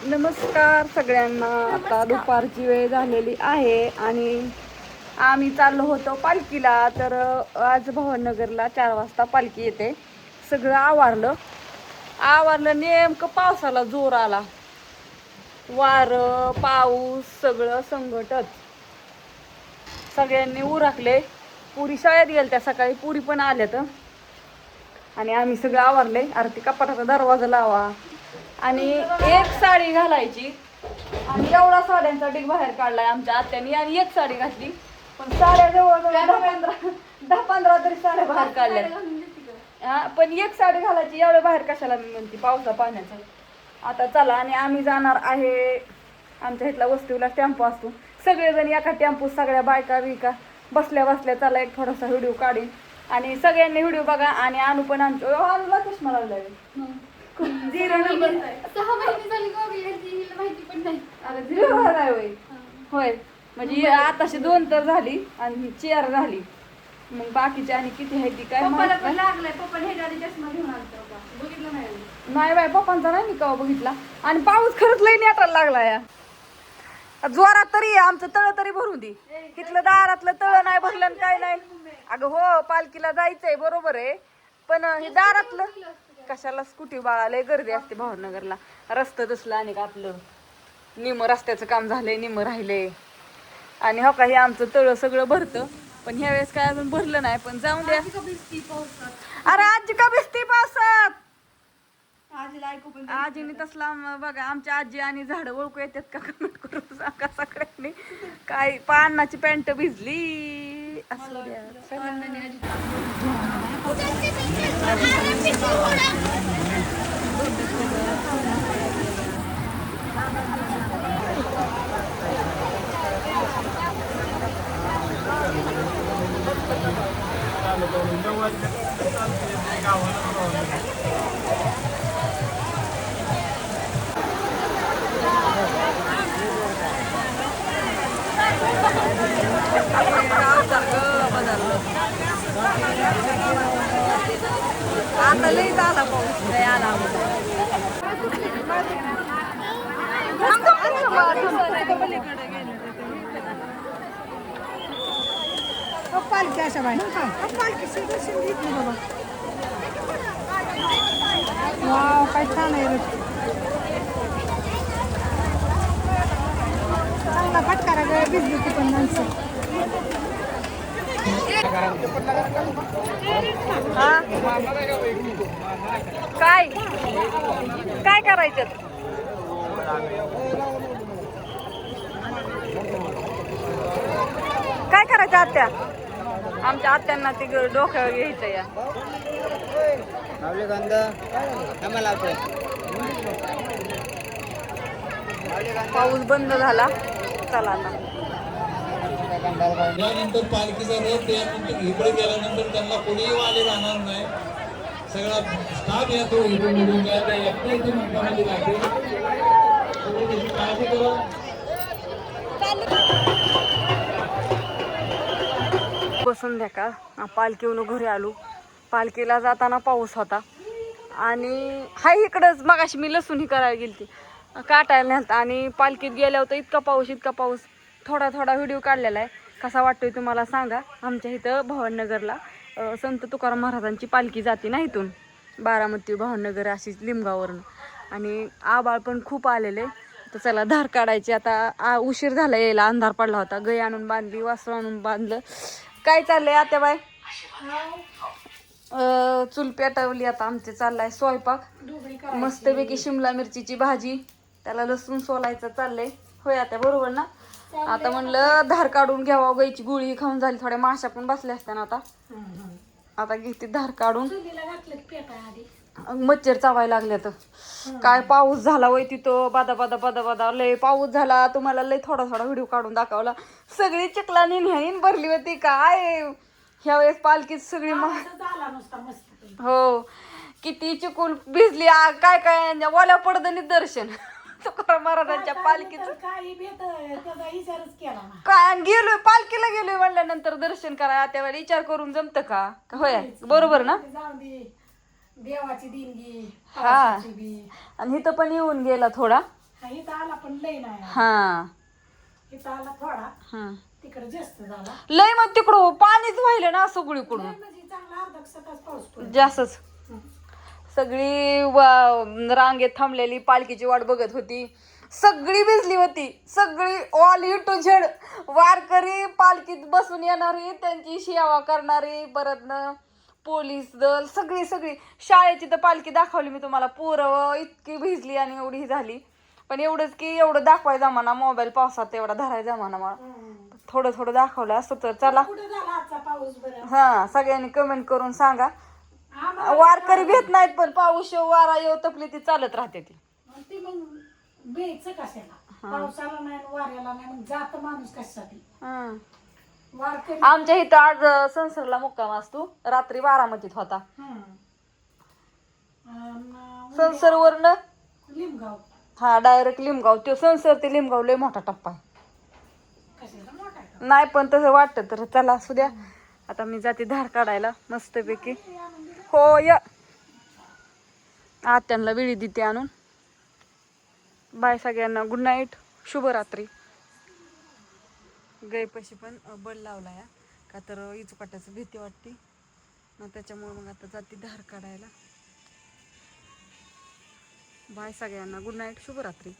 नमस्कार सगळ्यांना. आता दुपारची वेळ झालेली आहे आणि आम्ही चाललो होतो पालखीला. तर आज भवानीनगरला 4 वाजता पालखी येते. सगळं आवरलं नेमकं पावसाला जोर आला. वारं पाऊस सगळं संकटच. सगळ्यांनी उरकले. पुरी शाळेत गेल्या सकाळी, पुरी पण आल्यात आणि आम्ही सगळं आवरले. आरती कपाटाचा दरवाजा लावा आणि एक साडी घालायची आणि एवढा साड्यांचा ढीग बाहेर काढलाय आमच्या आत्यानी आणि एक साडी घातली. पण साड्या जवळ 10-15 तरी साड्या बाहेर काढल्या. पण एक साडी घालायची एवढ्या बाहेर कशाला मी म्हणते पावसा पाण्याचं. आता चला आणि आम्ही जाणार आहे. आमच्या इथला वस्तीला टेम्पो असतो. सगळेजण एका टेम्पो, सगळ्या बायका बिका बसल्या बसल्या चला एक थोडासा व्हिडिओ काढीन आणि सगळ्यांनी व्हिडिओ बघा. आणि आणू पण आमचं आणूला चष्मा लागलाय. 0 नंबर 6 महिने झाली माहिती पण नाही. अरे 0 आहे होय. होय म्हणजे आताशी 2 तर झाली आणि 4 झाली. मग बाकीची आणि किती आहे ती काय लागलाय. पप्पाने हे आधी चष्मा घेऊन आलता बघितलं नाही. नाही बाय पप्पांचा नाही मी कवा बघितला. आणि पाऊस खरंच लई नेटायला लागला या जोरात. तरी आमचं तळ तरी भरून दे. तिथलं दारातलं तळ नाही भरलं काय नाही. अगं हो पालखीला जायचंय बरोबर आहे पण हे दारातलं कशाला. स्कूटी बाळाला गर्दी असते भावनगरला. रस्ता दसला आणि आपलं निम रस्त्याचं काम झालंय, निम राहिलंय. आणि हो का हे आमचं तळ सगळं भरतं पण ह्या वेळेस काय अजून भरलं नाही. पण जाऊन द्या. अरे आजी का भिजती पावसात. आजीने तसला बघा. आमच्या आजी आणि झाडं ओळखू येतात का कमेंट करून सांगा सगळ्यांनी. काय पानाची पॅन्ट भिजली असं द्या. आता लई झाला पाऊस लई आला. पालखी अशा बाय पालखी बाबा. वाव काय छान आहे रे. चांगला फटकारा गळ भिजली ती पण माणसं. काय काय करायचं. काय करायचं आत्या. आमच्या आत्यांना ते डोक्यावर घ्यायचं या. पाऊस बंद झाला. चला आता त्यानंतर पालखीचा रथ यानंतर इकडे गेल्यानंतर त्यांना कोणीही आले राहणार नाही. सगळा स्टाफ येतो इकडे निघून जायला एकट्या इथे मंडपामध्ये जाते. त्याची काळजी करा. संध्याकाळ पालखीहून घरी आलो. पालखीला जाताना पाऊस होता आणि हाय इकडंच मगाशी मी लसूण ही करायला गेली ती काटायला नेलता. आणि पालखीत गेल्या होता इतका पाऊस. थोडा व्हिडिओ काढलेला आहे. कसा वाटतोय तुम्हाला सांगा. आमच्या इथं भवानीनगरला संत तुकाराम महाराजांची पालखी जाते ना इथून बारामती भवानीनगर अशीच लिमगावरून. आणि आबाळ पण खूप आलेले. तर चला धार काढायची आता. उशीर झाला यायला. अंधार पडला होता. गाय आणून बांधली, वासरू आणून बांधलं. काय चाललंय आता बाय. चूल पेटवली आता. आमचे चाललाय स्वयंपाक. मस्तपैकी शिमला मिरचीची भाजी, त्याला लसूण सोलायचं चाललंय. होय आता बरोबर ना. आता म्हणलं धार काढून घ्यावं. गाईची गोळी खाऊन झाली. थोड्या माशा पण बसल्या असत्या ना. आता घेते धार काढून. मच्छर चावायला लागल्या. तर काय पाऊस झाला वय तिथं. बादा लय पाऊस झाला. तुम्हाला लय थोडा व्हिडिओ काढून दाखवला. सगळी चिखलानी न्याहीन भरली होती. काय ह्या वेळेस पालखीत सगळी हो किती चिकूल भिजली. काय ओल्या पडदनी दर्शन तुकाराम महाराजांच्या पालखीचं काय. गेलोय पालखीला गेलोय म्हणल्यानंतर दर्शन करा. त्यावेळेला विचार करून जमतं का. होय बरोबर ना. देवाची देणगी. हा आणि इथं पण येऊन गेला थोडा. हा इथं आला पण लय नाही आला. हा इथं आला थोडा हा तिकडे जास्त झाला लय मग तिकडं पाणीच व्हायलं ना सगळीकडून म्हणजे चांगला अर्धा तास पाऊस पडला. जास्तच सगळी रांगेत थांबलेली पालखीची वाट बघत होती. सगळी भिजली होती. सगळी ऑल यू टू झेड वारकरी पालखीत बसून येणारी त्यांची सेवा करणारी परत न पोलीस दल सगळी शाळेची तर पालखी दाखवली मी तुम्हाला. पोरं इतकी भिजली आणि एवढी ही झाली. पण एवढंच की एवढं दाखवायचा जमाना मोबाईल पावसात एवढा धरायचा जमाना मला थोडं दाखवलं असतं तर चला. कुठं झाला आजचा पाऊस बरं हा सगळ्यांनी कमेंट करून सांगा. आम्हाला वारकरी भेट नाहीत पण पाऊस येऊ वारा येऊ तपली ती चालत राहते ती. ती मग बेच कशाला पावसाला नाही वाऱ्याला नाही मग जात माणूस कशासाठी हं. वारकरी आमच्या इथं आज संसरला मुक्काम असतो. रात्री बारामतीत होता. संसर वरनं लिमगाव हा डायरेक्ट लिमगाव. तो संसर ते लिमगाव लय मोठा टप्पा आहे. कशाला मोठा आहे का? नाही पण तसं वाटतं तर चला असू द्या. आता मी जाते धार काढायला मस्तपैकी. हो या आत्यांना विळी देते आणून. बाय सगळ्यांना गुड नाईट शुभरात्री. गैपाशी पण बल लावला या का तर इचुकाट्याचं भीती वाटते मग त्याच्यामुळे मग आता जाते धार काढायला. बाय सगळ्यांना गुड नाईट शुभरात्री.